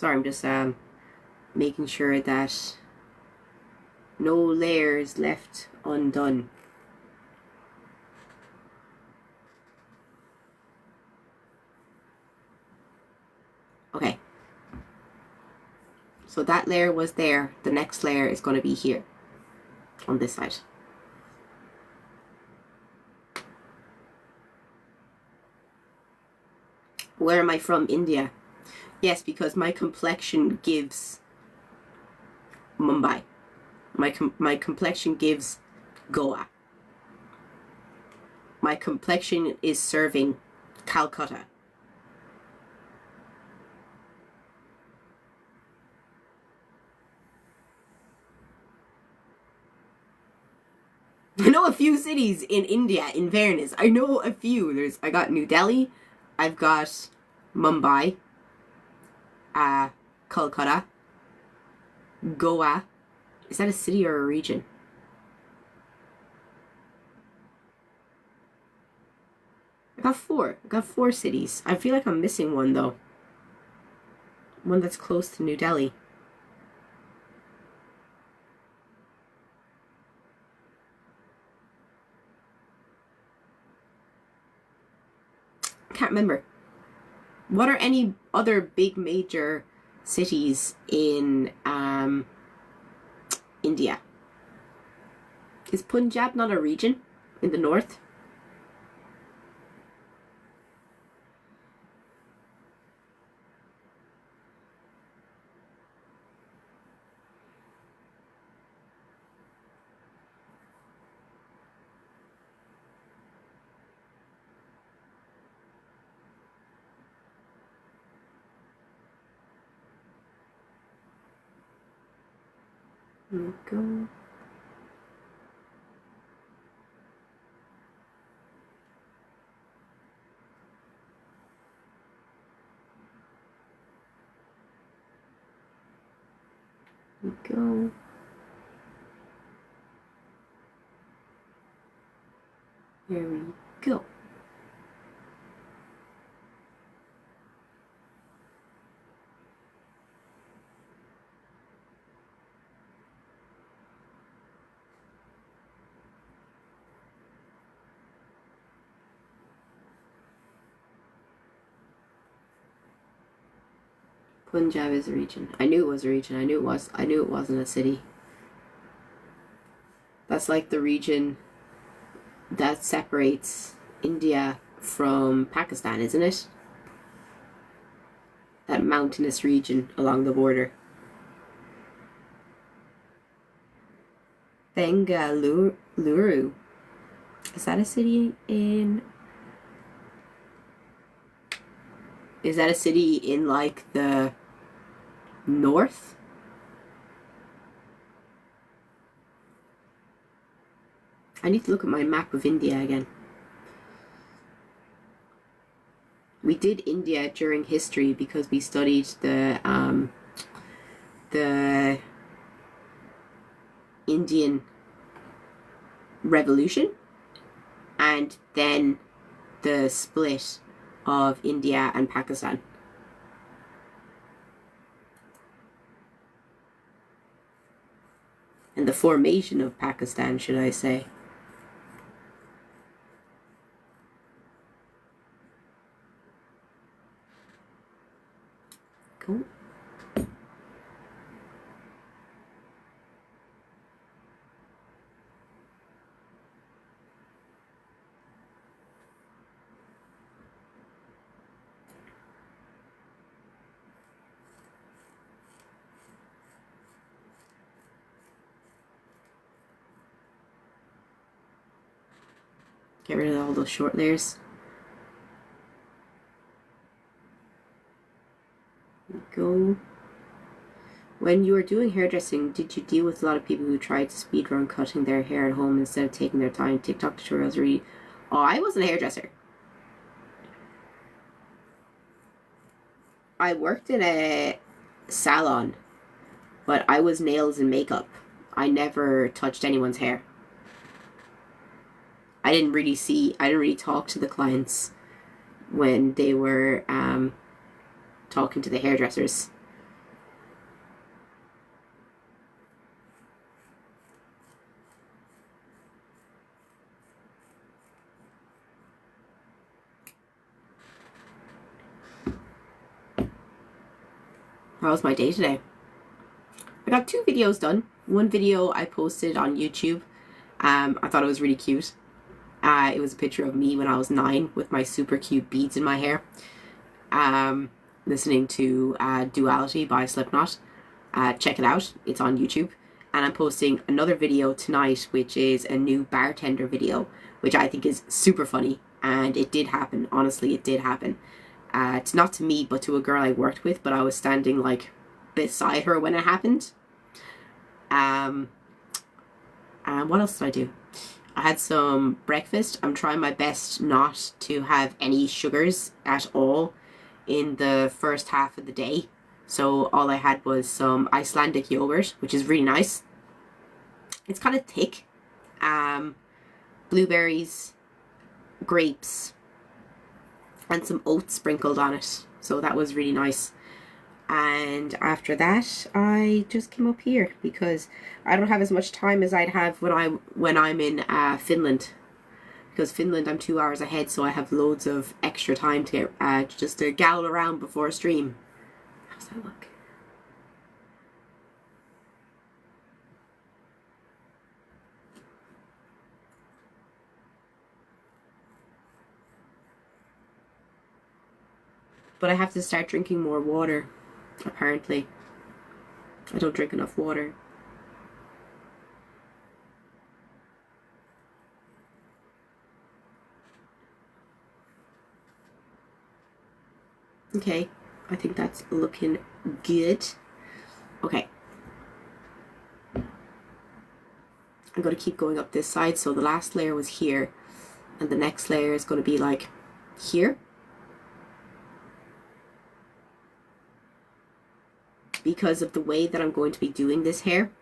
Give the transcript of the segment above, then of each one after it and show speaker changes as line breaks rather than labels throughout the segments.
Sorry, I'm just making sure that no layers left undone. Okay. So that layer was there. The next layer is going to be here on this side. Where am I from? India. Yes, because my complexion gives Mumbai. My complexion gives Goa. My complexion is serving Calcutta. I know a few cities in India, in fairness. I know a few. I got New Delhi, I've got Mumbai, Kolkata, Goa. Is that a city or a region? I got four cities. I feel like I'm missing one though. One that's close to New Delhi. Can't remember. What are any other big major cities in India? Is Punjab not a region in the north? Here we go. Here we go. There we go. Punjab is a region. I knew it was a region. I knew it wasn't a city. That's like the region that separates India from Pakistan, isn't it? That mountainous region along the border. Bengaluru. Is that a city in... Is that a city in like the north? I need to look at my map of India again. We did India during history because we studied the Indian Revolution and then the split of India and Pakistan. And the formation of Pakistan, should I say. Cool. Get rid of all those short layers. Go. When you were doing hairdressing, did you deal with a lot of people who tried to speedrun cutting their hair at home instead of taking their time? TikTok tutorials really... Oh, I wasn't a hairdresser. I worked in a salon, but I was nails and makeup. I never touched anyone's hair. I didn't really talk to the clients when they were talking to the hairdressers. How was my day today? I got 2 videos done. One video I posted on YouTube. I thought it was really cute. It was a picture of me when I was 9 with my super cute beads in my hair. Listening to Duality by Slipknot. Check it out. It's on YouTube. And I'm posting another video tonight, which is a new bartender video, which I think is super funny. And it did happen. Honestly, it did happen. It's not to me, but to a girl I worked with, but I was standing like beside her when it happened. And what else did I do? I had some breakfast. I'm trying my best not to have any sugars at all in the first half of the day. So all I had was some Icelandic yogurt, which is really nice. It's kind of thick. Blueberries, grapes, and some oats sprinkled on it. So that was really nice. And after that, I just came up here because I don't have as much time as I'd have when I'm in Finland. Because Finland, I'm 2 hours ahead, so I have loads of extra time to get just to gallop around before a stream. How's that look? But I have to start drinking more water, apparently. I don't drink enough water. Okay, I think that's looking good. Okay. I'm going to keep going up this side. So the last layer was here, and the next layer is going to be like here. Because of the way that I'm going to be doing this hair,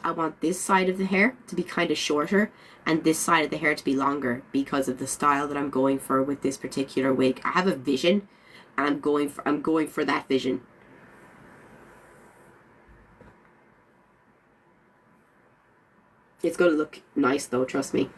I want this side of the hair to be kind of shorter and this side of the hair to be longer because of the style that I'm going for with this particular wig. I have a vision and I'm going for that vision. It's going to look nice though, trust me.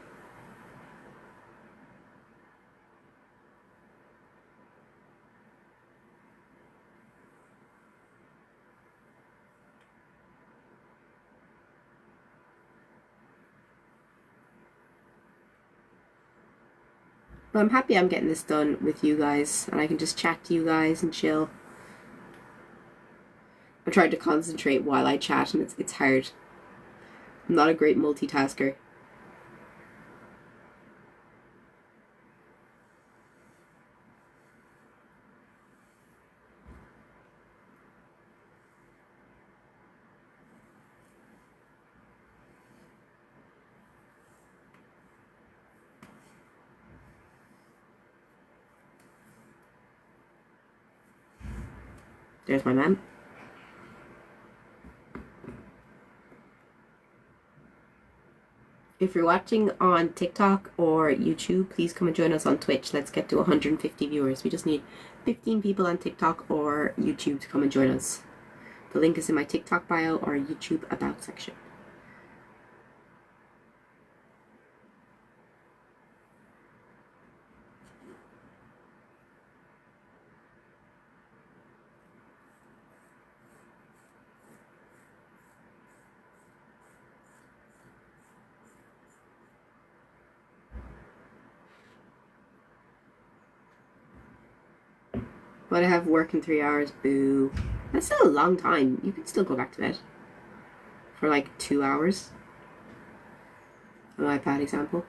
But I'm happy I'm getting this done with you guys and I can just chat to you guys and chill. I'm trying to concentrate while I chat and it's hard. I'm not a great multitasker. There's my man. If you're watching on TikTok or YouTube, please come and join us on Twitch. Let's get to 150 viewers. We just need 15 people on TikTok or YouTube to come and join us. The link is in my TikTok bio or YouTube about section. But I have work in 3 hours. Boo. That's still a long time. You can still go back to bed for like 2 hours. An iPad example.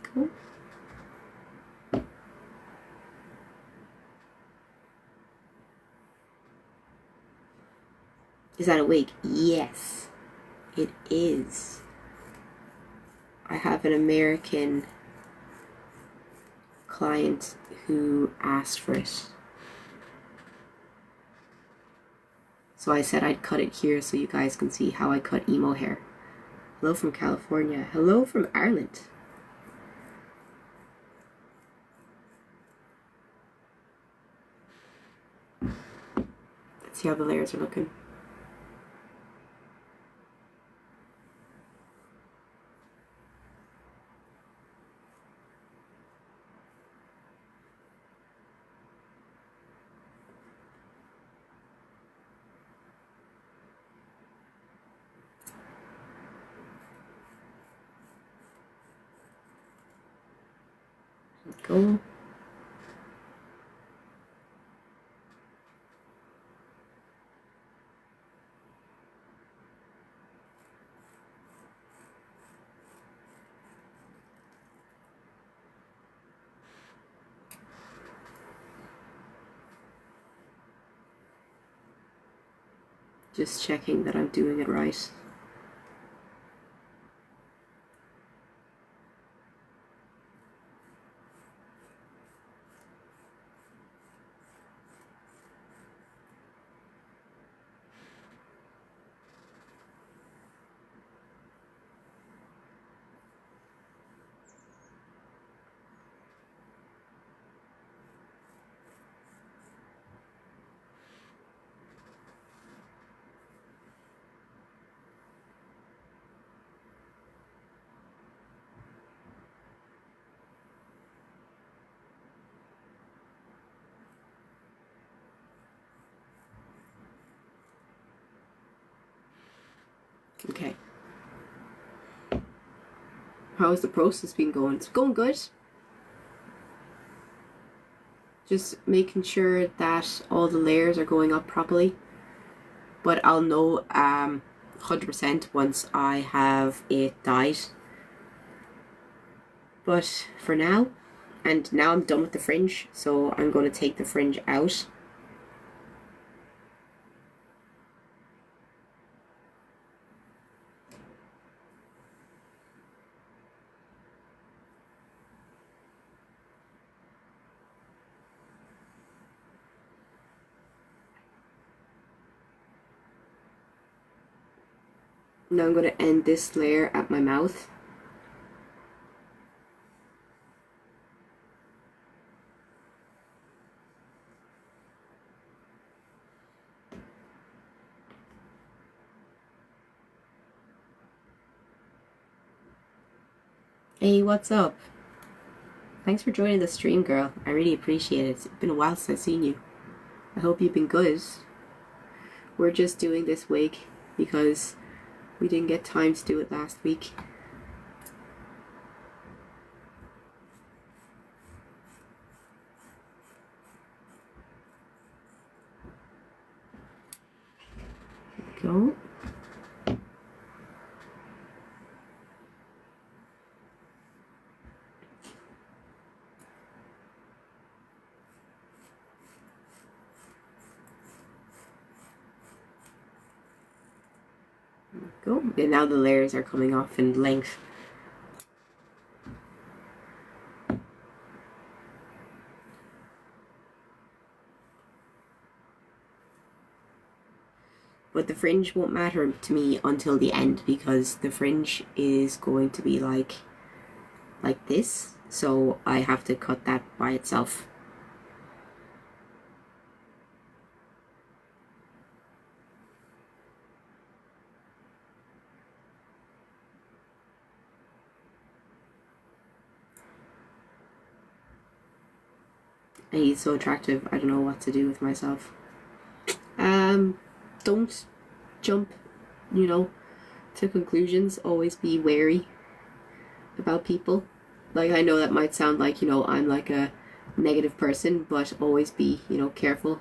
Cool. Is that a wig? Yes, it is. I have an American client who asked for it. So I said I'd cut it here so you guys can see how I cut emo hair. Hello from California. Hello from Ireland. See how the layers are looking. Go. Just checking that I'm doing it right. Okay. How's the process been going? It's going good. Just making sure that all the layers are going up properly. But I'll know 100% once I have it dyed. But for now, and now I'm done with the fringe, so I'm going to take the fringe out. Now I'm going to end this layer at my mouth. Hey, what's up? Thanks for joining the stream, girl. I really appreciate it. It's been a while since I've seen you. I hope you've been good. We're just doing this wig because we didn't get time to do it last week. There we go. Go. And now the layers are coming off in length. But the fringe won't matter to me until the end because the fringe is going to be like this. So I have to cut that by itself. And he's so attractive, I don't know what to do with myself. Don't jump, to conclusions. Always be wary about people. Like, I know that might sound like, I'm like a negative person, but always be, careful.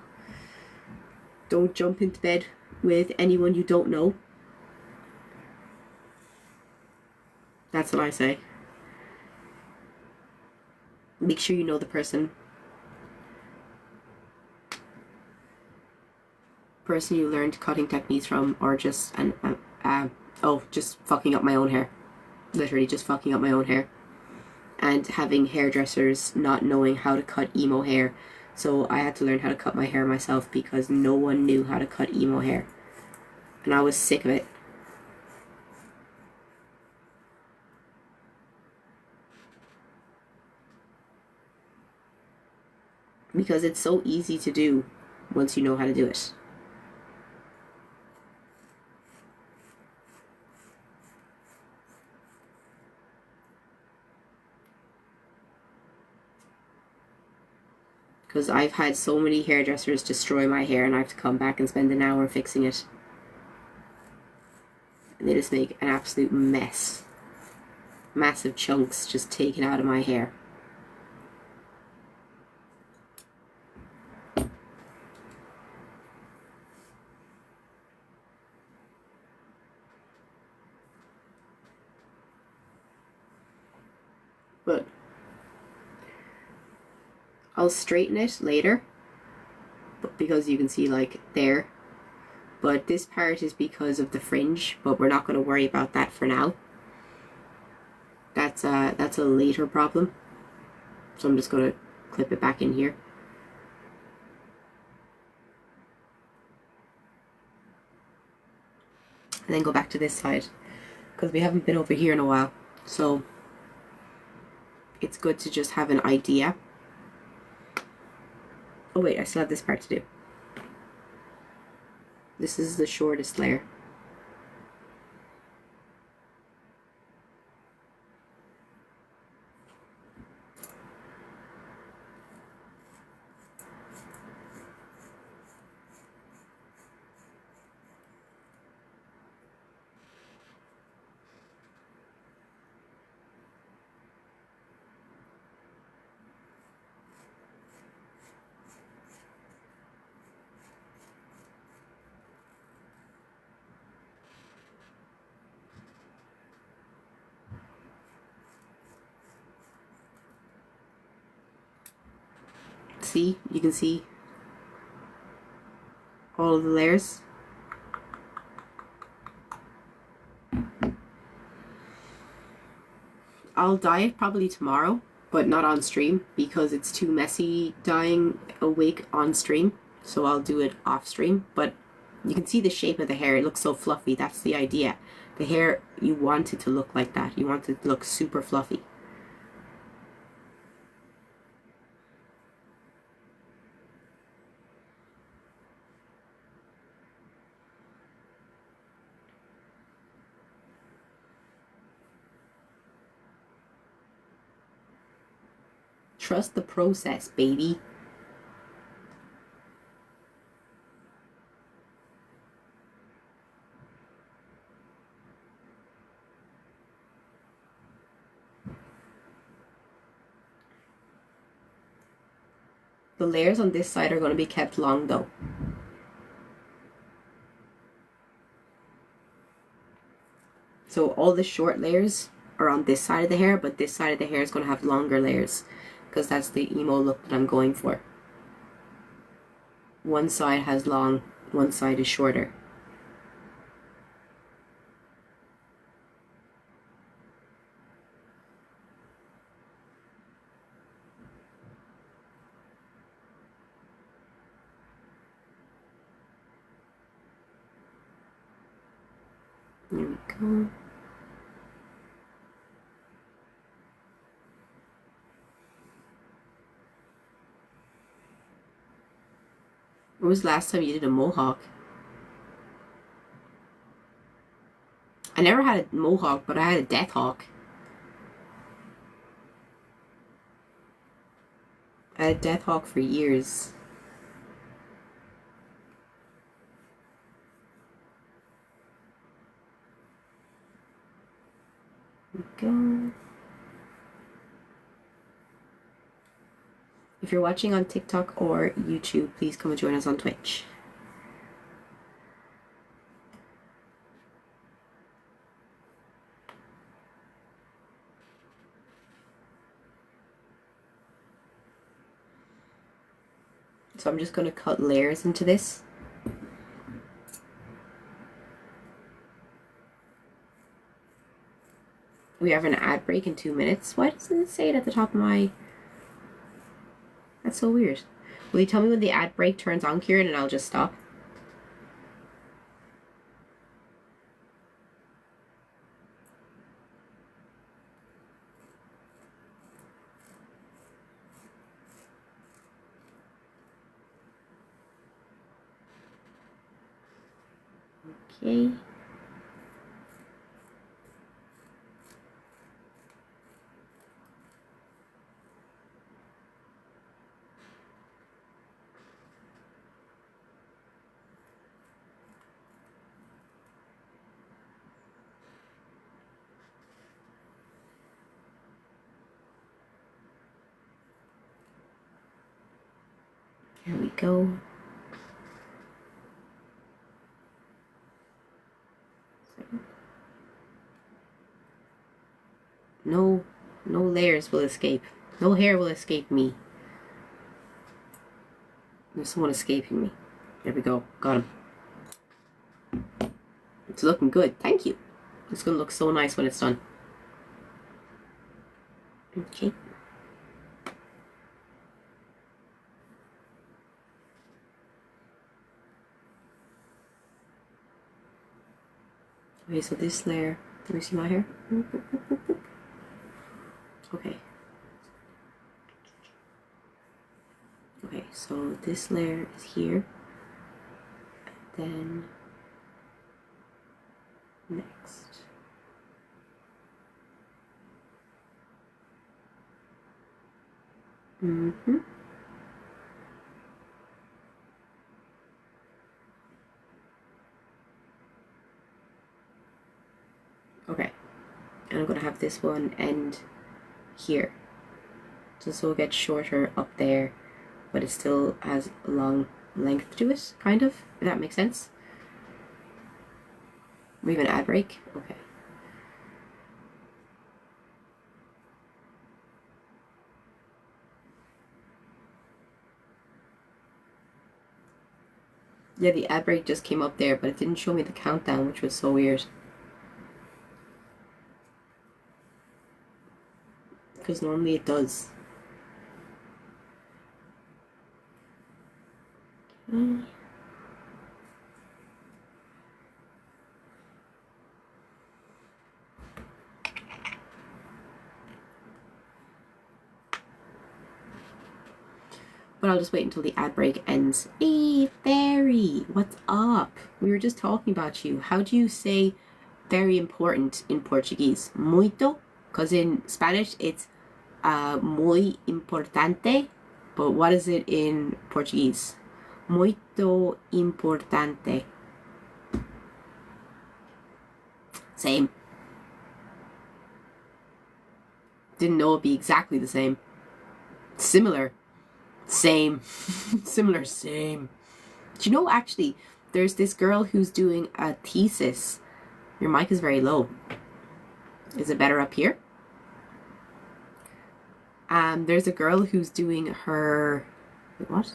Don't jump into bed with anyone you don't know. That's what I say. Make sure you know the person you learned cutting techniques from, or just just fucking up my own hair. Literally just fucking up my own hair. And having hairdressers not knowing how to cut emo hair. So I had to learn how to cut my hair myself because no one knew how to cut emo hair. And I was sick of it. Because it's so easy to do once you know how to do it. because I've had so many hairdressers destroy my hair and I have to come back and spend an hour fixing it. And they just make an absolute mess. Massive chunks just taken out of my hair. But I'll straighten it later, but because you can see like there. But this part is because of the fringe, but we're not going to worry about that for now. That's a later problem. So I'm just going to clip it back in here. And then go back to this side, because we haven't been over here in a while. So it's good to just have an idea. Oh wait, I still have this part to do. This is the shortest layer. See, you can see all of the layers. I'll dye it probably tomorrow, but not on stream because it's too messy dyeing a wig on stream. So I'll do it off stream, but you can see the shape of the hair. It looks so fluffy. That's the idea. The hair, you want it to look like that. You want it to look super fluffy. Trust the process, baby. The layers on this side are going to be kept long though. So all the short layers are on this side of the hair, but this side of the hair is going to have longer layers because that's the emo look that I'm going for. One side has long, one side is shorter. There we go. When was the last time you did a mohawk? I never had a mohawk, but I had a death hawk. I had a death hawk for years. There we go. If you're watching on TikTok or YouTube, please come and join us on Twitch. So I'm just going to cut layers into this. We have an ad break in 2 minutes. Why doesn't it say it at the top of my... That's so weird. Will you tell me when the ad break turns on, Kieran, and I'll just stop? Okay. There we go. No layers will escape. No hair will escape me. There's someone escaping me. There we go. Got him. It's looking good. Thank you. It's going to look so nice when it's done. Okay. Okay, so this layer. Can you see my hair? Okay. Okay, so this layer is here. And then next. Okay, and I'm going to have this one end here. So it gets shorter up there, but it still has a long length to it, kind of, if that makes sense. We have an ad break? Okay. Yeah, the ad break just came up there, but it didn't show me the countdown, which was so weird. Because normally it does. But I'll just wait until the ad break ends. Hey, Fairy, what's up? We were just talking about you. How do you say very important in Portuguese? Muito? Because in Spanish it's muy importante. But what is it in Portuguese? Muito importante. Same. Didn't know it'd be exactly the same. Similar. Same. Similar, same. Do you know, actually, there's this girl who's doing a thesis. Your mic is very low. Is it better up here? There's a girl who's doing her... Wait, what?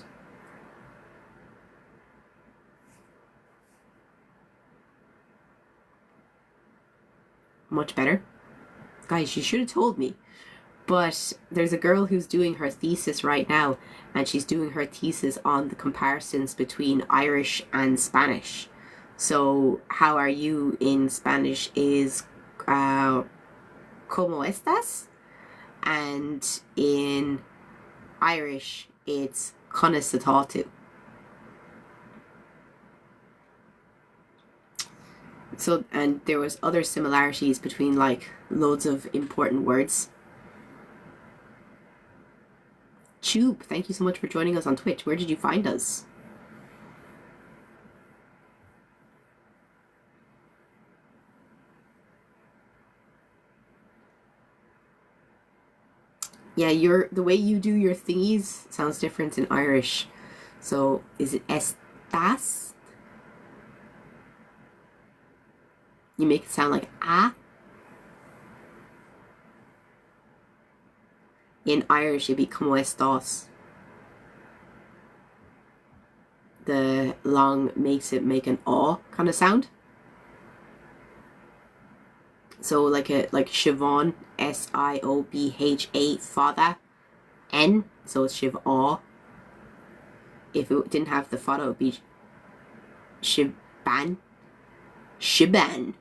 Much better. Guys, you should have told me. But there's a girl who's doing her thesis right now, and she's doing her thesis on the comparisons between Irish and Spanish. So, how are you in Spanish is ¿Cómo estás? And in Irish, it's ¿Cómo estás tú? So, and there was other similarities between like loads of important words. Tube, thank you so much for joining us on Twitch. Where did you find us? Yeah, the way you do your thingies sounds different in Irish. So is it estás? You make it sound like ah. In Irish, it'd be ¿Cómo estás? The long makes it make an aw kind of sound. So like Siobhan, Siobha, father, N, so it's Siobha. If it didn't have the father, it would be Shiban. Shiban.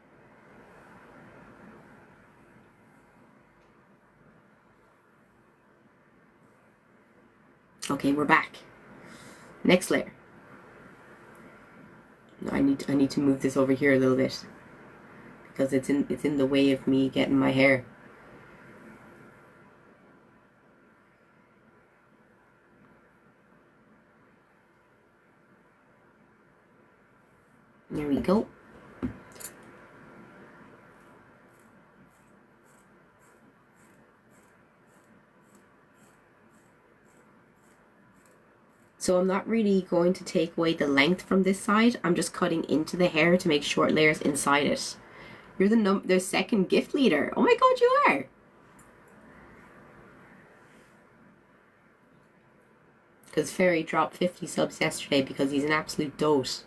Okay, we're back. Next layer. I need to move this over here a little bit because it's in the way of me getting my hair. There we go. So I'm not really going to take away the length from this side. I'm just cutting into the hair to make short layers inside it. You're the second gift leader. Oh my god, you are. Because Fairy dropped 50 subs yesterday because he's an absolute dote.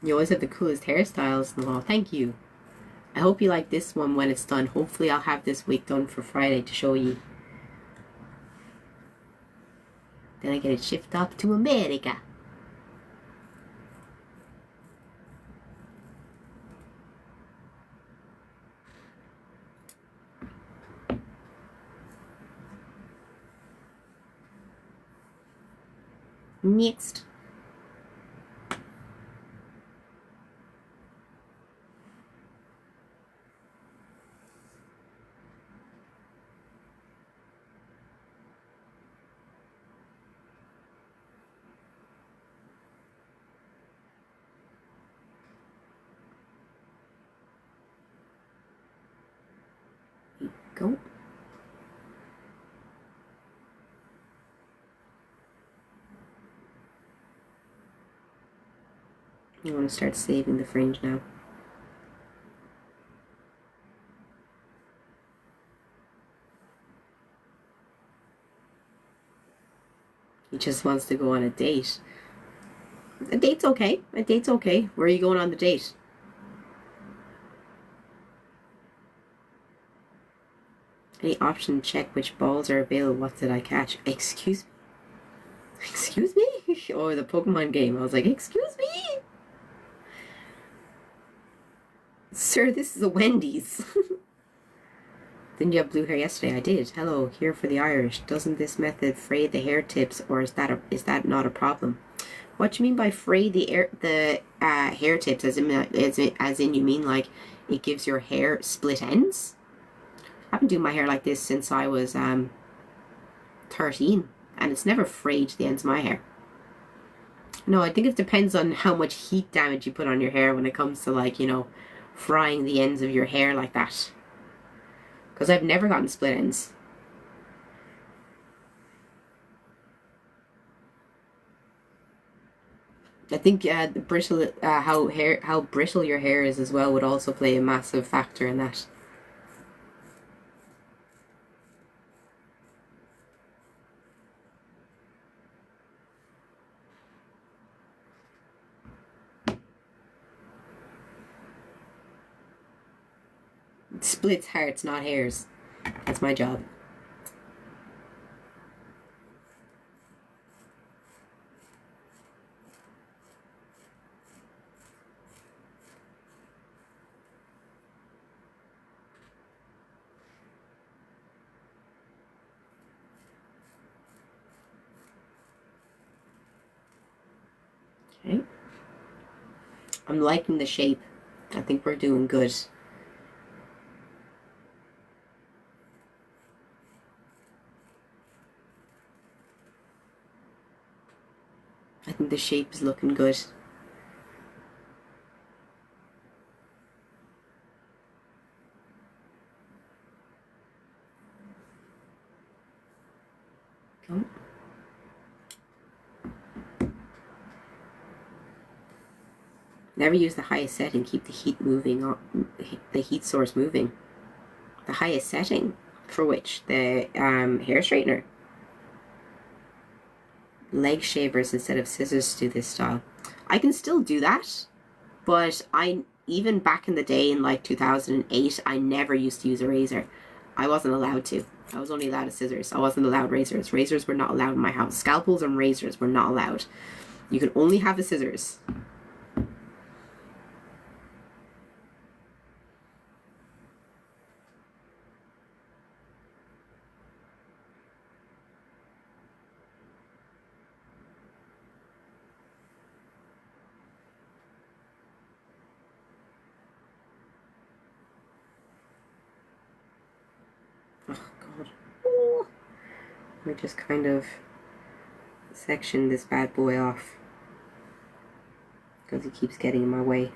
You always have the coolest hairstyles. Oh, thank you. I hope you like this one when it's done. Hopefully I'll have this wig done for Friday to show you. Then I get it shipped up to America. Next. Go. I want to start saving the fringe now. He just wants to go on a date. A date's okay. A date's okay. Where are you going on the date? Any option check which balls are available. What did I catch? Excuse me? Excuse me? Oh, the Pokemon game. I was like, excuse me? Sir, this is a Wendy's. Didn't you have blue hair yesterday? I did. Hello, here for the Irish. Doesn't this method fray the hair tips, or is that not a problem? What do you mean by fray the hair tips? As in you mean like it gives your hair split ends? I've been doing my hair like this since I was 13, and it's never frayed the ends of my hair. No, I think it depends on how much heat damage you put on your hair when it comes to, like, you know, frying the ends of your hair like that. Because I've never gotten split ends. I think the brittle, how brittle your hair is as well would also play a massive factor in that. It splits hearts, not hairs. That's my job. Okay. I'm liking the shape. I think we're doing good. I think the shape is looking good. Go. Never use the highest setting. Keep the heat moving, the heat source moving. The highest setting for which? The hair straightener. Leg shavers instead of scissors to do this style. I can still do that, but even back in the day in like 2008, I never used to use a razor. I wasn't allowed to. I was only allowed scissors. I wasn't allowed razors. Razors were not allowed in my house. Scalpels and razors were not allowed. You could only have the scissors. We just kind of section this bad boy off because he keeps getting in my way.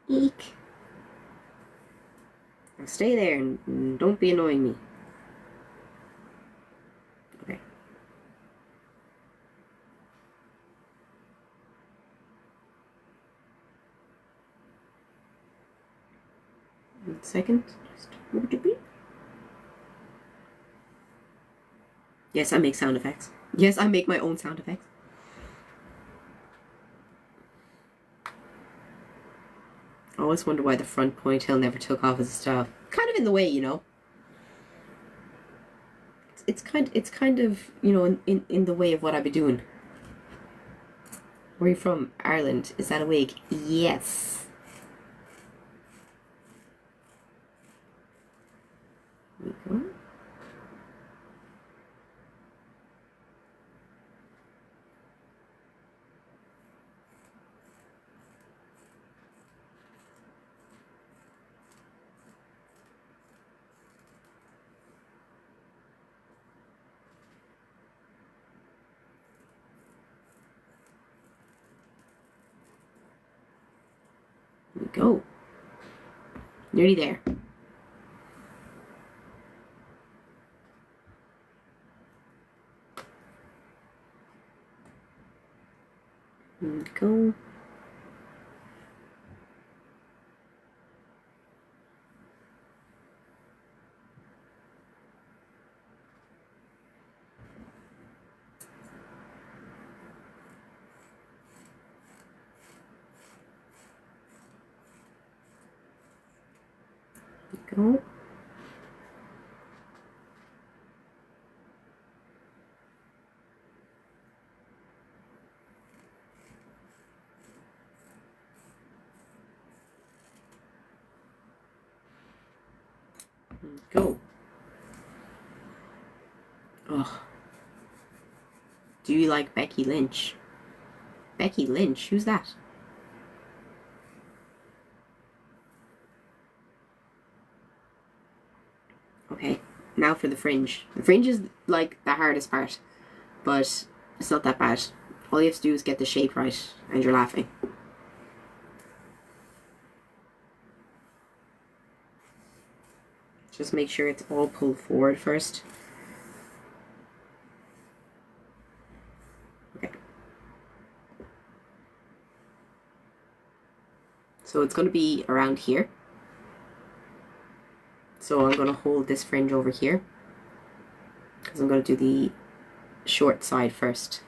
Eek. Now stay there and don't be annoying me. Okay. 1 second. Just move it. Yes, I make sound effects. Yes, I make my own sound effects. I always wonder why the front ponytail never took off as a style. Kind of in the way, you know. It's kind of, you know, in the way of what I'd be doing. Where are you from? Ireland. Is that a wig? Yes. There we go. There we go. Nearly there. There we go. Go. Go. Oh. Do you like Becky Lynch? Becky Lynch? Who's that? Okay, now for the fringe. The fringe is like the hardest part, but it's not that bad. All you have to do is get the shape right and you're laughing. Just make sure it's all pulled forward first. Okay. So it's going to be around here. So I'm going to hold this fringe over here because I'm going to do the short side first.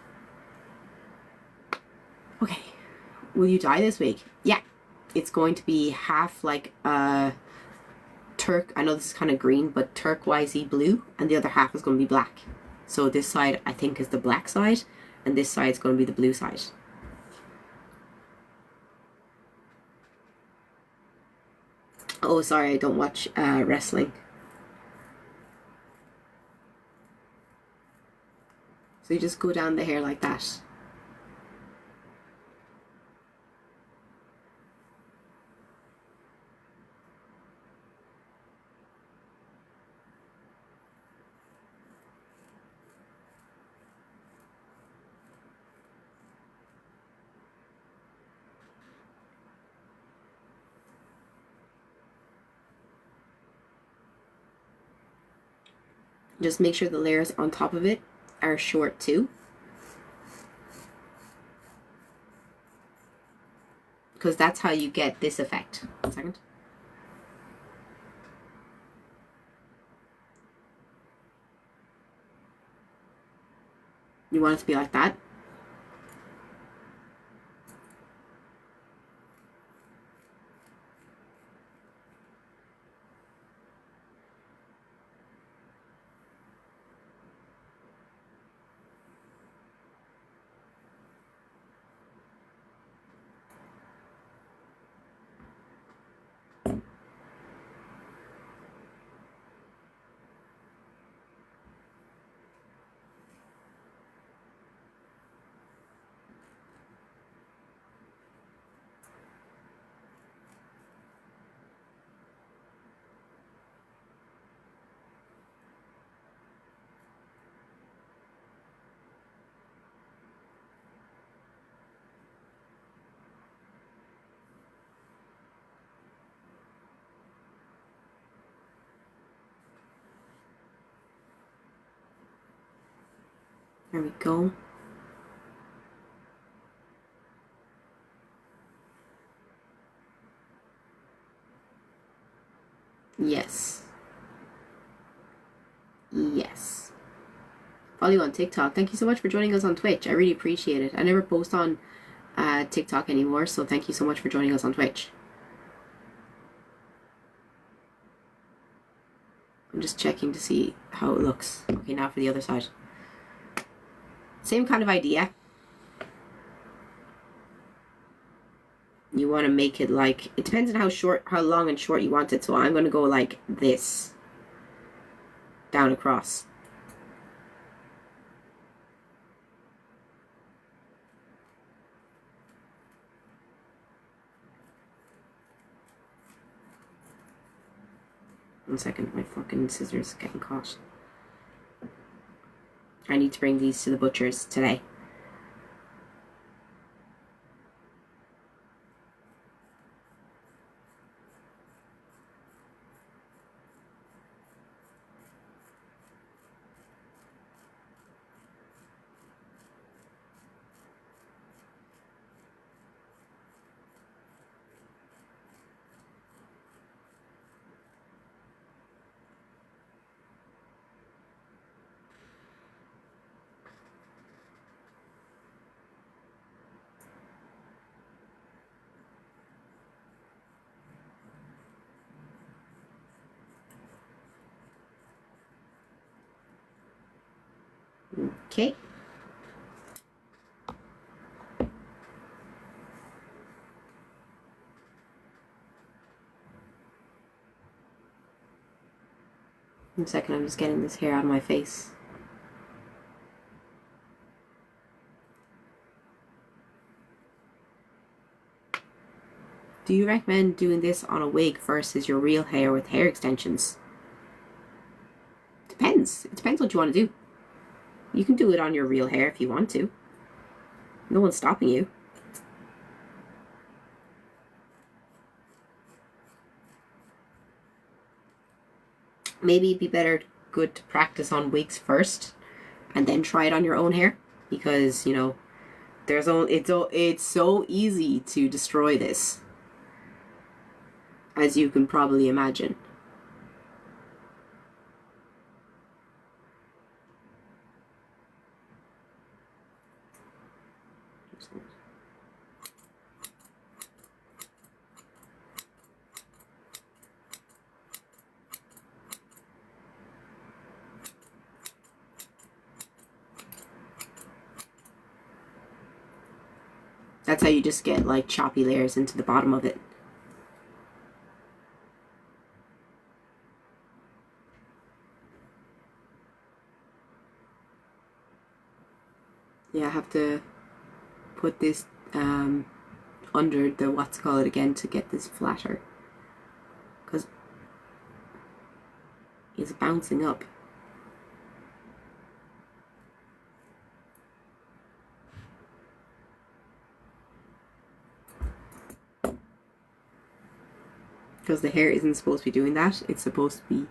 Okay, will you dye this wig? Yeah, it's going to be half like a I know this is kind of green, but turquoisey blue, and the other half is going to be black. So this side I think is the black side, and this side is going to be the blue side. Oh, sorry, I don't watch wrestling. So you just go down the hair like that. Just make sure the layers on top of it are short too. Because that's how you get this effect. 1 second. You want it to be like that. There we go. Yes. Yes. Follow you on TikTok. Thank you so much for joining us on Twitch. I really appreciate it. I never post on TikTok anymore, so thank you so much for joining us on Twitch. I'm just checking to see how it looks. Okay, now for the other side. Same kind of idea. You want to make it like, it depends on how long and short you want it. So I'm going to go like this, down across. One second, my fucking scissors getting caught. I need to bring these to the butcher's today. Okay. One second, I'm just getting this hair out of my face. Do you recommend doing this on a wig versus your real hair with hair extensions? Depends. It depends what you want to do. You can do it on your real hair if you want to. No one's stopping you. Maybe it'd be good to practice on wigs first and then try it on your own hair, because, you know, it's so easy to destroy this, as you can probably imagine. That's how you just get like choppy layers into the bottom of it. Yeah, I have to put this under the what's it called again to get this flatter, because it's bouncing up. Because the hair isn't supposed to be doing that. It's supposed to be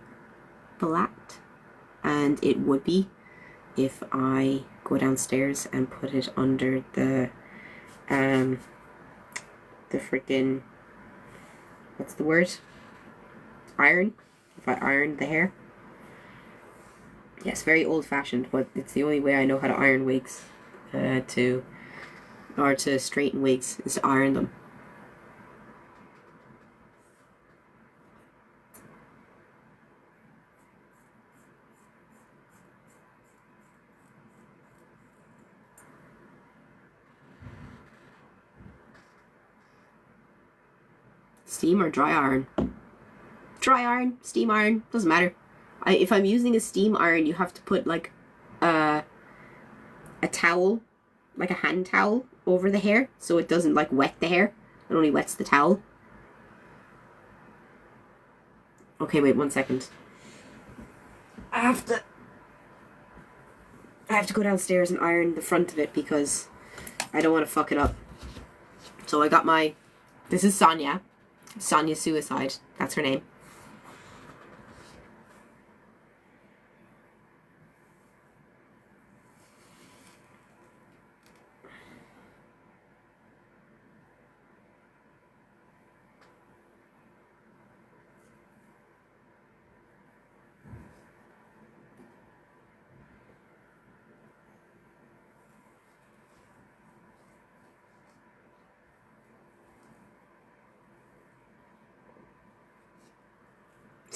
flat, and it would be if I go downstairs and put it under the freaking, what's the word? Iron. If I ironed the hair. Yes, very old-fashioned, but it's the only way I know how to iron wigs, to straighten wigs, is to iron them. Steam or dry iron? Dry iron, steam iron, doesn't matter. If I'm using a steam iron, you have to put like a towel, like a hand towel, over the hair, so it doesn't like wet the hair. It only wets the towel. Okay, wait 1 second. I have to go downstairs and iron the front of it because I don't want to fuck it up. So I got this is Sonia Suicide, that's her name.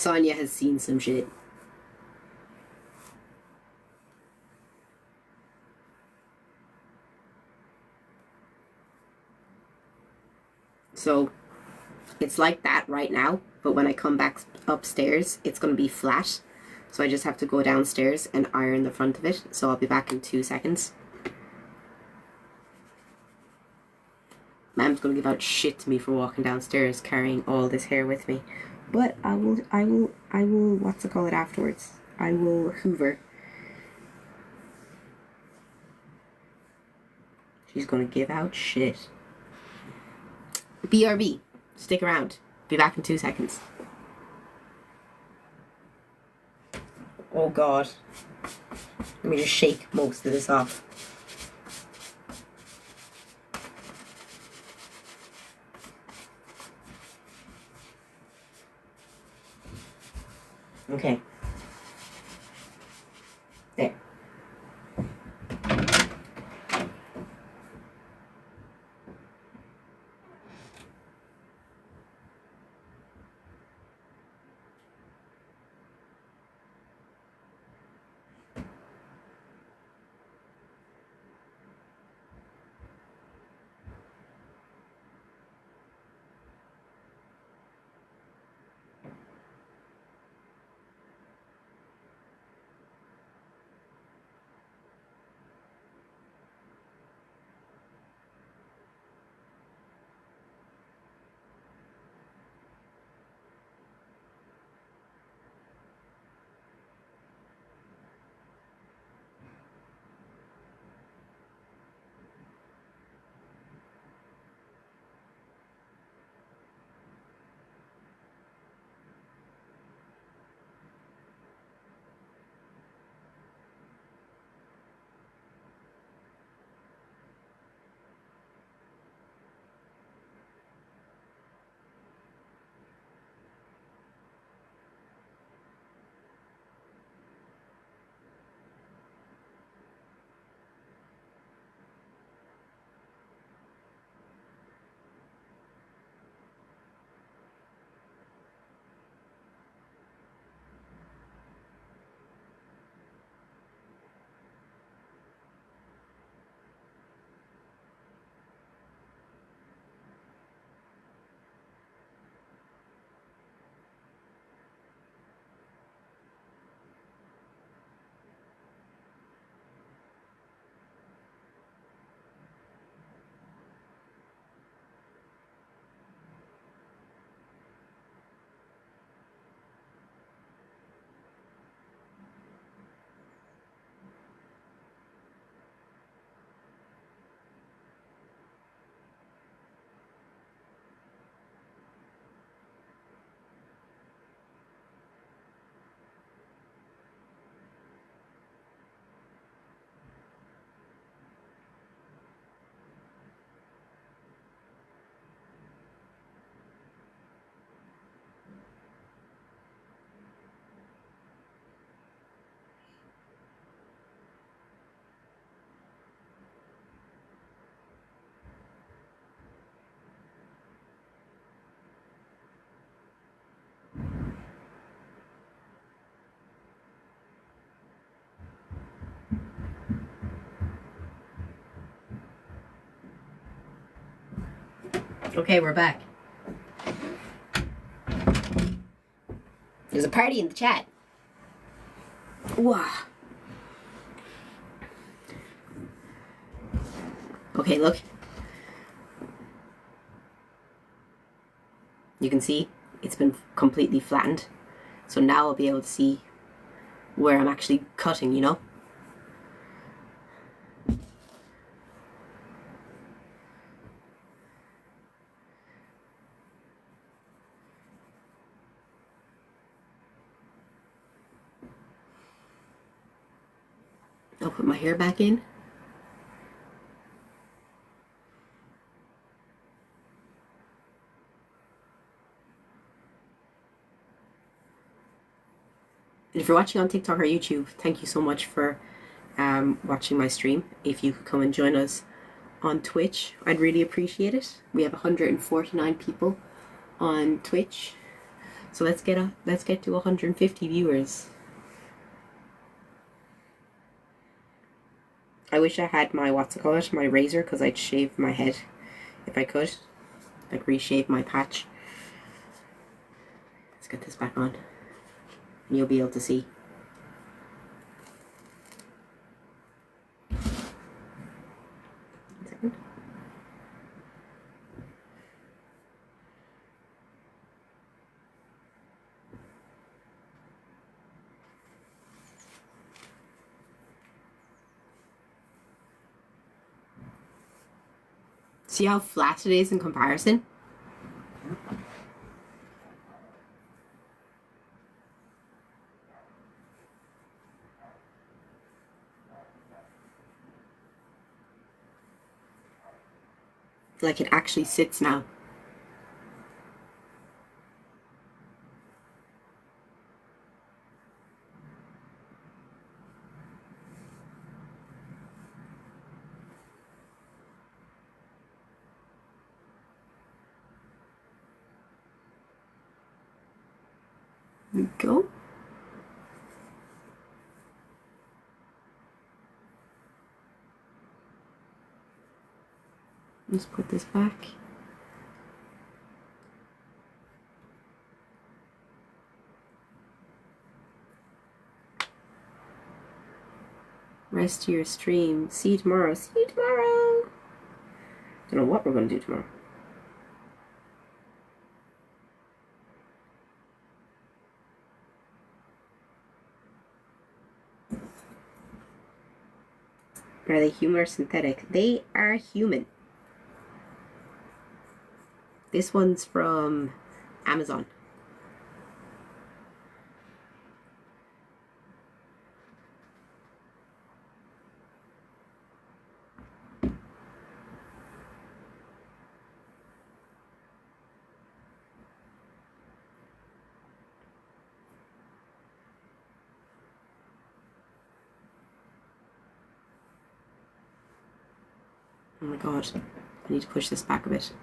Sonia has seen some shit. So it's like that right now, but when I come back upstairs, it's going to be flat. So I just have to go downstairs and iron the front of it. So I'll be back in 2 seconds. Mam's going to give out shit to me for walking downstairs carrying all this hair with me. But I will, what's it called afterwards? I will hoover. She's going to give out shit. BRB. Stick around. Be back in 2 seconds. Oh God. Let me just shake most of this off. Okay. There. Okay, we're back. There's a party in the chat. Wow. Okay, look. You can see it's been completely flattened. So now I'll be able to see where I'm actually cutting, you know? I'll put my hair back in. And if you're watching on TikTok or YouTube, thank you so much for watching my stream. If you could come and join us on Twitch, I'd really appreciate it. We have 149 people on Twitch. So let's get to 150 viewers. I wish I had my my razor, because I'd shave my head if I could, like reshave my patch. Let's get this back on and you'll be able to see. See how flat it is in comparison? Like it actually sits now. There we go. Let's put this back. Rest of your stream. See you tomorrow. See you tomorrow. Don't know what we're going to do tomorrow. Are they human or synthetic? They are human. This one's from Amazon. Oh my god, I need to push this back a bit.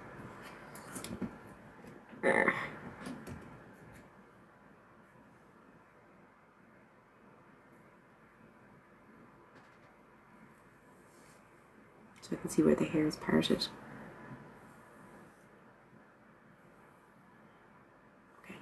So I can see where the hair is parted. Okay.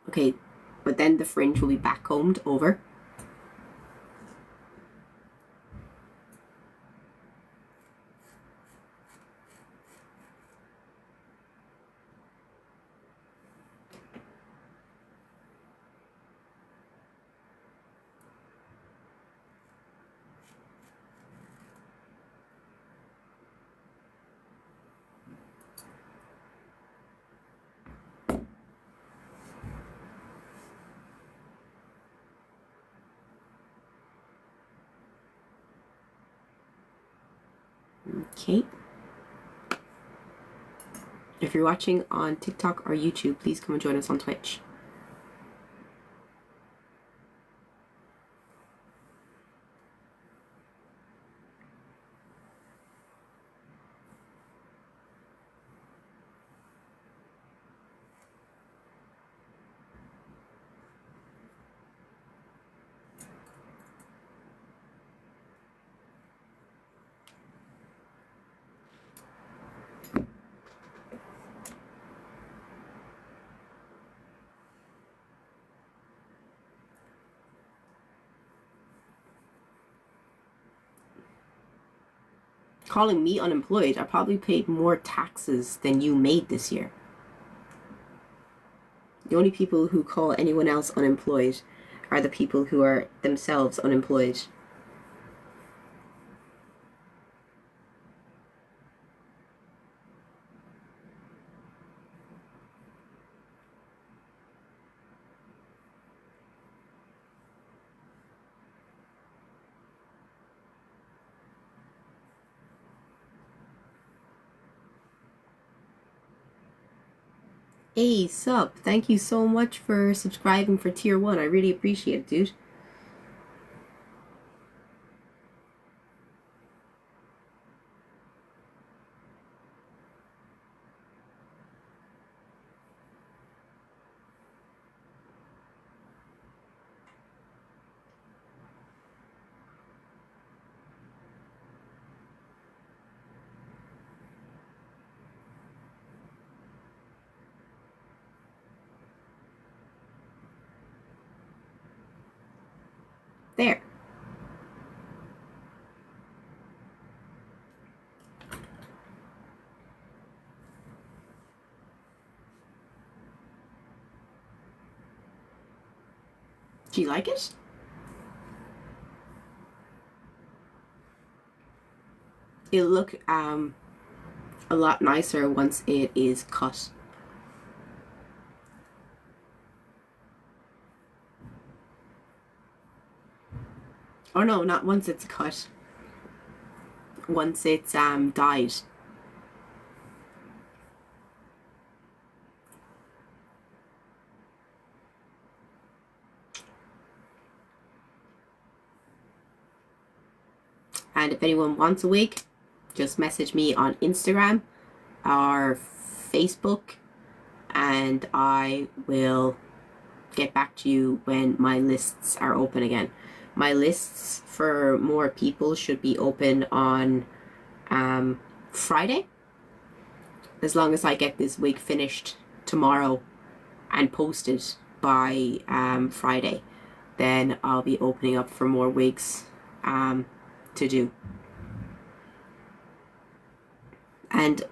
Okay, but then the fringe will be back combed over. Okay. If you're watching on TikTok or YouTube, please come and join us on Twitch. Calling me unemployed, I probably paid more taxes than you made this year. The only people who call anyone else unemployed are the people who are themselves unemployed. Hey, sup. Thank you so much for subscribing for tier 1. I really appreciate it, dude. There. Do you like it? It'll look a lot nicer once it is cut. Oh no, not once it's cut. Once it's dyed. And if anyone wants a wig, just message me on Instagram or Facebook, and I will get back to you when my lists are open again. My lists for more people should be open on Friday, as long as I get this wig finished tomorrow and posted by Friday. Then I'll be opening up for more wigs to do. And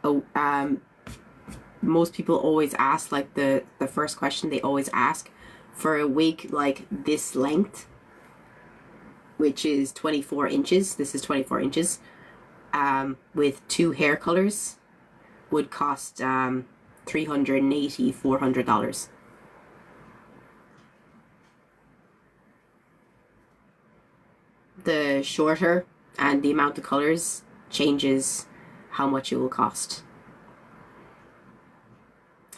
most people always ask, like the first question they always ask, for a wig like this length, which is 24 inches, this is 24 inches, with 2 hair colors, would cost $380, $400. The shorter and the amount of colors changes how much it will cost.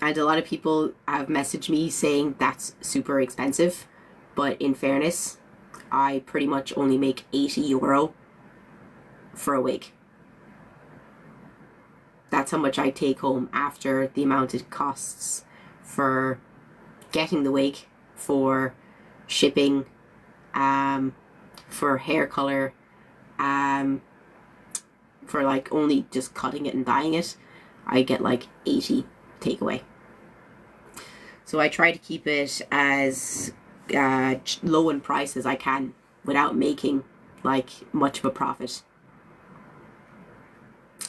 And a lot of people have messaged me saying that's super expensive, but in fairness, I pretty much only make €80 for a wig. That's how much I take home after the amount it costs for getting the wig, for shipping, for hair color, for like only just cutting it and dyeing it. I get like 80 takeaway. So I try to keep it as low in price as I can without making like much of a profit.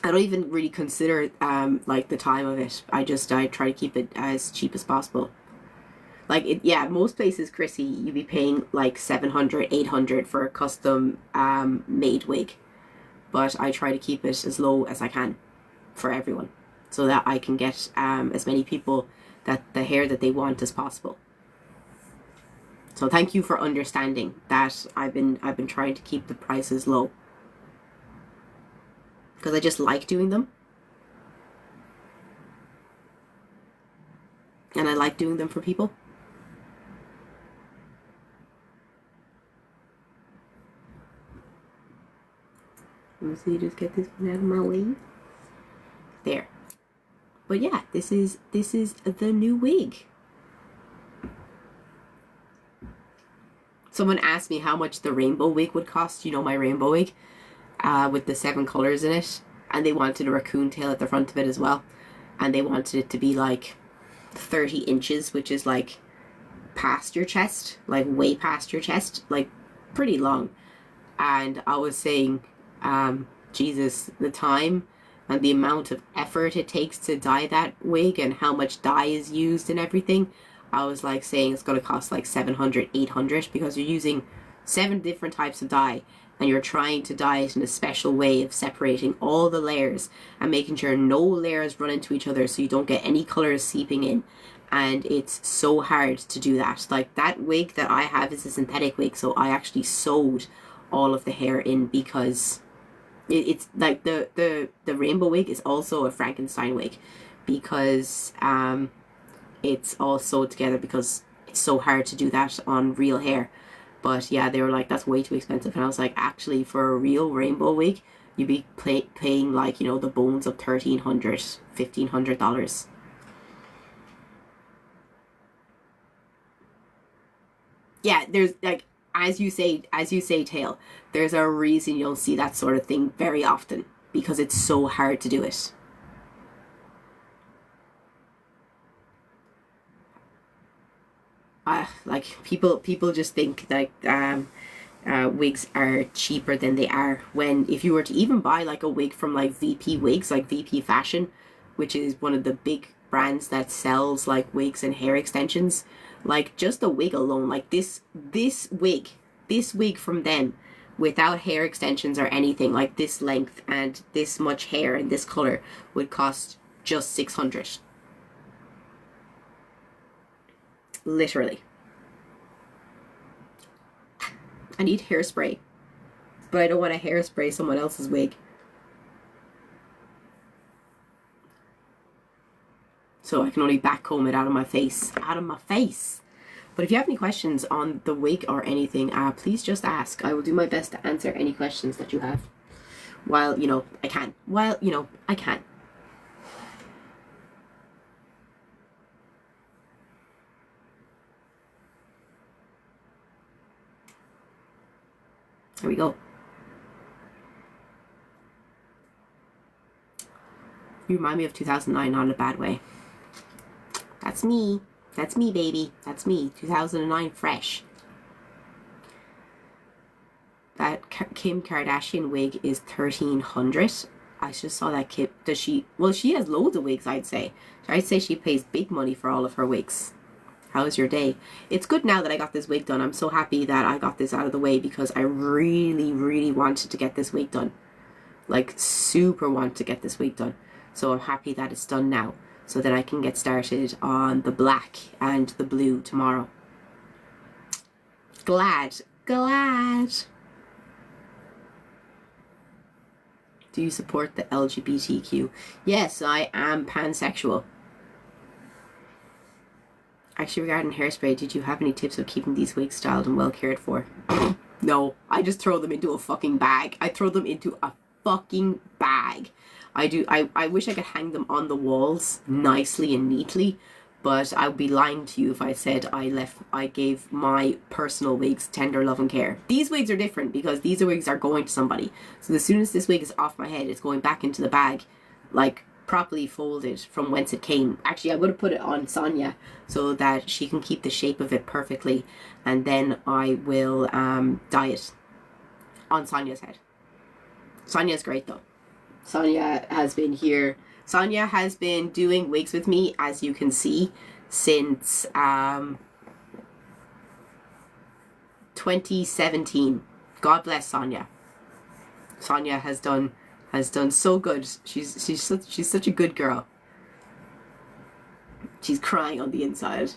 I don't even really consider like the time of it. I try to keep it as cheap as possible. Like most places, Chrissy, you'd be paying like 700, 800 for a custom made wig. But I try to keep it as low as I can for everyone, so that I can get as many people the hair that they want as possible. So thank you for understanding that I've been trying to keep the prices low, because I just like doing them, and I like doing them for people. Let me see, just get this one out of my way. There. But yeah, this is the new wig. Someone asked me how much the rainbow wig would cost. You know, my rainbow wig with the 7 colors in it, and they wanted a raccoon tail at the front of it as well, and they wanted it to be like 30 inches, which is like past your chest, like way past your chest, like pretty long. And I was saying, Jesus, the time and the amount of effort it takes to dye that wig and how much dye is used and everything. I was like saying it's going to cost like 700, 800, because you're using 7 different types of dye, and you're trying to dye it in a special way of separating all the layers and making sure no layers run into each other so you don't get any colors seeping in. And it's so hard to do that. Like that wig that I have is a synthetic wig, so I actually sewed all of the hair in, because it's like the rainbow wig is also a Frankenstein wig, because it's all sewed together because it's so hard to do that on real hair. But yeah, they were like, that's way too expensive. And I was like, actually, for a real rainbow wig, you'd be paying like, you know, the bones of $1,300, $1,500. Yeah, there's like, as you say, Tail, there's a reason you'll see that sort of thing very often, because it's so hard to do it. Like people just think like wigs are cheaper than they are, when if you were to even buy like a wig from like VP Wigs, like VP Fashion, which is one of the big brands that sells like wigs and hair extensions, like just a wig alone, like this wig from them, without hair extensions or anything, like this length and this much hair and this color, would cost just 600. Literally. I need hairspray, but I don't want to hairspray someone else's wig. So I can only backcomb it out of my face. Out of my face! But if you have any questions on the wig or anything, please just ask. I will do my best to answer any questions that you have. While, you know, I can. While, you know, I can. There we go. You remind me of 2009, not in a bad way. That's me. That's me, baby. That's me. 2009 fresh. That Kim Kardashian wig is 1,300. I just saw that Kim. Does she? Well, she has loads of wigs, I'd say. I'd say she pays big money for all of her wigs. How's your day? It's good now that I got this wig done. I'm so happy that I got this out of the way, because I really, really wanted to get this wig done. Like, super want to get this wig done. So I'm happy that it's done now, so that I can get started on the black and the blue tomorrow. Glad. Do you support the LGBTQ? Yes, I am pansexual. Actually, regarding hairspray, did you have any tips of keeping these wigs styled and well cared for? No, I just throw them into a fucking bag. I throw them into a fucking bag. I do. I wish I could hang them on the walls nicely and neatly, but I would be lying to you if I said I gave my personal wigs tender love and care. These wigs are different, because these wigs are going to somebody. So as soon as this wig is off my head, it's going back into the bag, like properly folded from whence it came. Actually, I'm going to put it on Sonia so that she can keep the shape of it perfectly, and then I will dye it on Sonia's head. Sonia's great though. Sonia has been here. Sonia has been doing wigs with me, as you can see, since 2017. God bless Sonia. Sonia has done so good. She's such a good girl. She's crying on the inside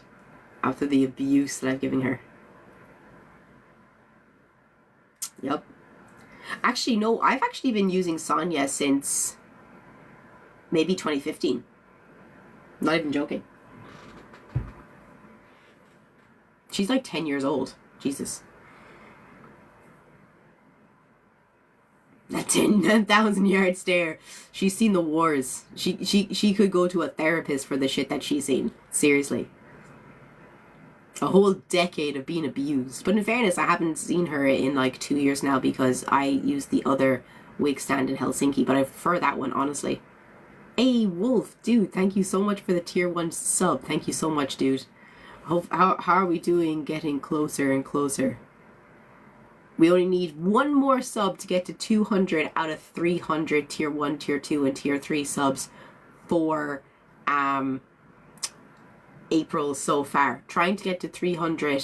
after the abuse that I've given her. Yep. Actually, no, I've actually been using Sonia since maybe 2015. Not even joking. She's like 10 years old. Jesus. That 10,000-yard stare. She's seen the wars. She could go to a therapist for the shit that she's seen. Seriously. A whole decade of being abused. But in fairness, I haven't seen her in like 2 years now, because I use the other wig stand in Helsinki, but I prefer that one, honestly. Hey, Wolf, dude, thank you so much for the tier 1 sub. Thank you so much, dude. How are we doing, getting closer and closer? We only need one more sub to get to 200 out of 300 tier 1, tier 2, and tier 3 subs for April so far. Trying to get to 300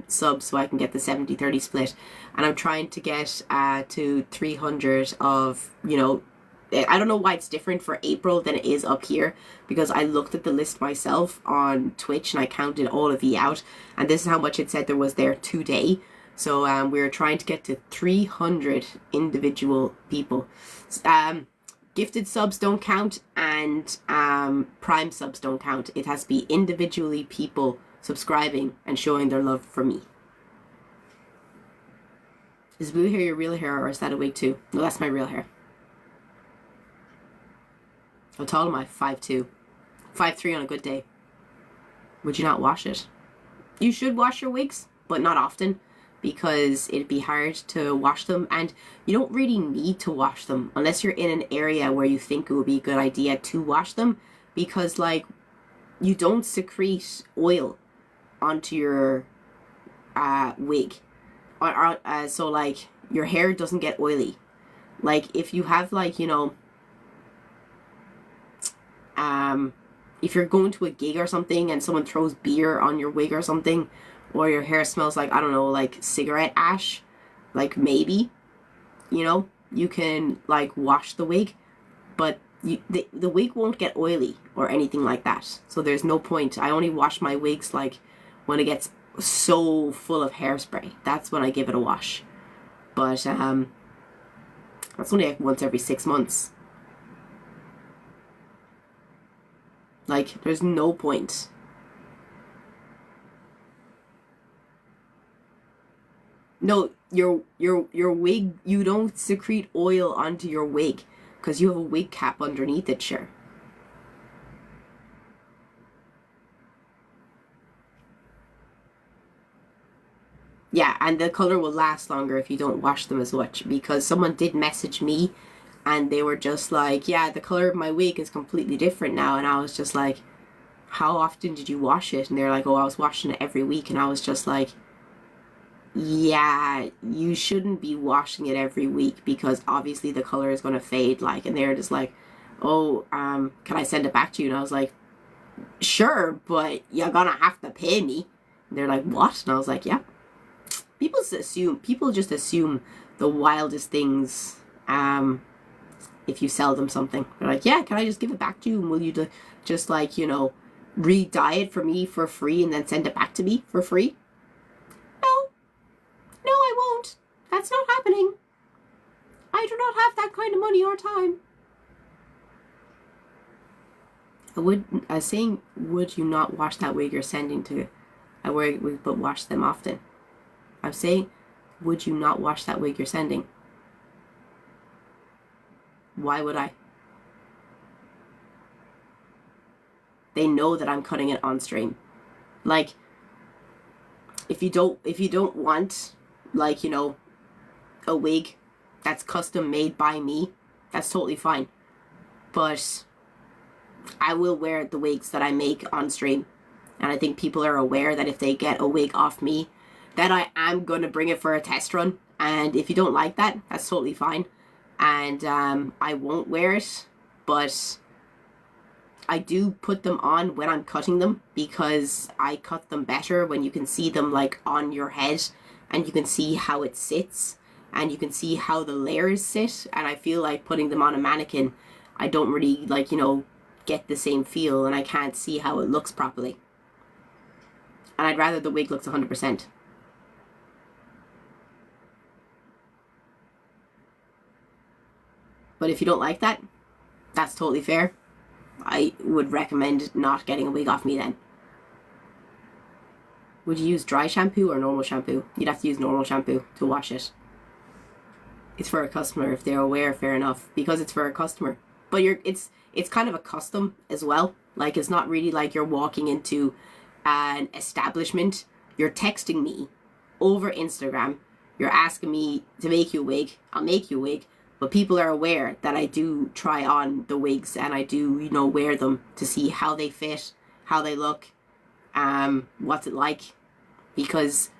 subs so I can get the 70-30 split, and I'm trying to get to 300 of, you know, I don't know why it's different for April than it is up here, because I looked at the list myself on Twitch and I counted all of you out, and this is how much it said there was there today. So we're trying to get to 300 individual people. gifted subs don't count, and Prime subs don't count. It has to be individually people subscribing and showing their love for me. Is blue hair your real hair, or is that a wig too? No, that's my real hair. How tall am I? 5'2". 5'3" on a good day. Would you not wash it? You should wash your wigs, but not often, because it'd be hard to wash them, and you don't really need to wash them unless you're in an area where you think it would be a good idea to wash them, because like you don't secrete oil onto your wig, so like your hair doesn't get oily. Like if you have like, you know, if you're going to a gig or something and someone throws beer on your wig or something, or your hair smells like, I don't know, like cigarette ash, like maybe, you know, you can like wash the wig, but the wig won't get oily or anything like that. So there's no point. I only wash my wigs like when it gets so full of hairspray. That's when I give it a wash. But that's only like once every 6 months. Like there's no point. No, your wig, you don't secrete oil onto your wig because you have a wig cap underneath it, sure. Yeah, and the color will last longer if you don't wash them as much, because someone did message me and they were just like, yeah, the color of my wig is completely different now. And I was just like, how often did you wash it? And they're like, oh, I was washing it every week. And I was just like, yeah, you shouldn't be washing it every week, because obviously the color is going to fade. Like, and they're just like, oh, can I send it back to you? And I was like, sure, but you're gonna have to pay me. And they're like, what? And I was like, yeah. People just assume the wildest things if you sell them something. They're like, yeah, can I just give it back to you, and will you just like, you know, re-dye it for me for free and then send it back to me for free? No, I won't. That's not happening. I do not have that kind of money or time. I was saying, would you not wash that wig you're sending to? I wear wigs, but wash them often. I'm saying, would you not wash that wig you're sending? Why would I? They know that I'm cutting it on stream. Like, if you don't want, like, you know, a wig that's custom made by me, that's totally fine. But I will wear the wigs that I make on stream. And I think people are aware that if they get a wig off me, that I am going to bring it for a test run. And if you don't like that, that's totally fine. And I won't wear it, but I do put them on when I'm cutting them, because I cut them better when you can see them like on your head, and you can see how it sits, and you can see how the layers sit. And I feel like putting them on a mannequin, I don't really, like, you know, get the same feel, and I can't see how it looks properly. And I'd rather the wig looks 100%. But if you don't like that, that's totally fair. I would recommend not getting a wig off me then. Would you use dry shampoo or normal shampoo? You'd have to use normal shampoo to wash it. It's for a customer. If they're aware, fair enough. Because it's for a customer. But it's kind of a custom as well. Like, it's not really like you're walking into an establishment. You're texting me over Instagram. You're asking me to make you a wig. I'll make you a wig. But people are aware that I do try on the wigs, and I do, you know, wear them to see how they fit, how they look, what's it like. Because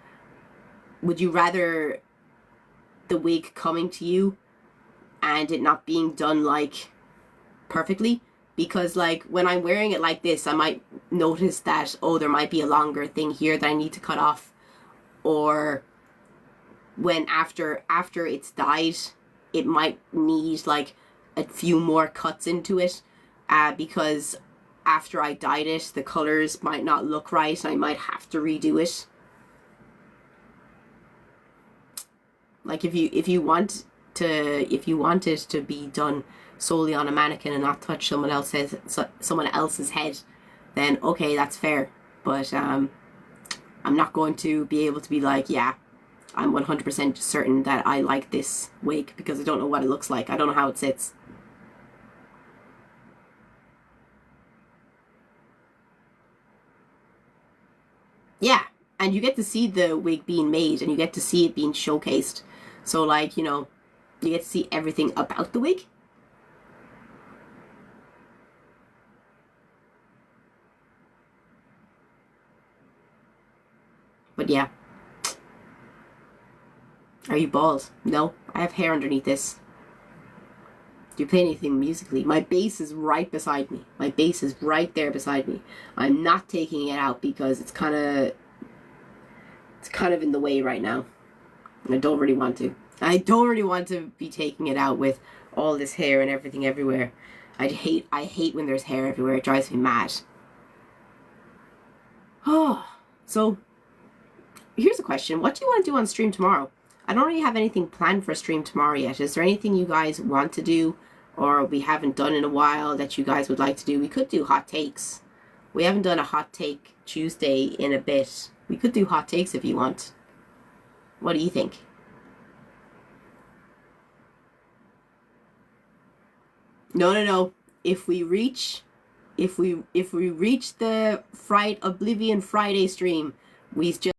would you rather the wig coming to you and it not being done like perfectly? Because like when I'm wearing it like this, I might notice that, oh, there might be a longer thing here that I need to cut off. Or when after it's dyed, it might need like a few more cuts into it, because after I dyed it, the colors might not look right, and I might have to redo it. Like if you want it to be done solely on a mannequin and not touch someone else's head, then okay, that's fair. But I'm not going to be able to be like, yeah, I'm 100% certain that I like this wig because I don't know what it looks like. I don't know how it sits. Yeah, and you get to see the wig being made and you get to see it being showcased. So like, you know, you get to see everything about the wig. But yeah. Are you bald? No, I have hair underneath this. Do you play anything musically? My bass is right beside me. My bass is right there beside me. I'm not taking it out because it's kind of in the way right now. And I don't really want to. I don't really want to be taking it out with all this hair and everything everywhere. I hate when there's hair everywhere. It drives me mad. Oh, so here's a question. What do you want to do on stream tomorrow? I don't really have anything planned for stream tomorrow yet. Is there anything you guys want to do or we haven't done in a while that you guys would like to do? We could do hot takes. We haven't done a hot take Tuesday in a bit. We could do hot takes if you want. What do you think? No. If we reach the Oblivion Friday stream, we just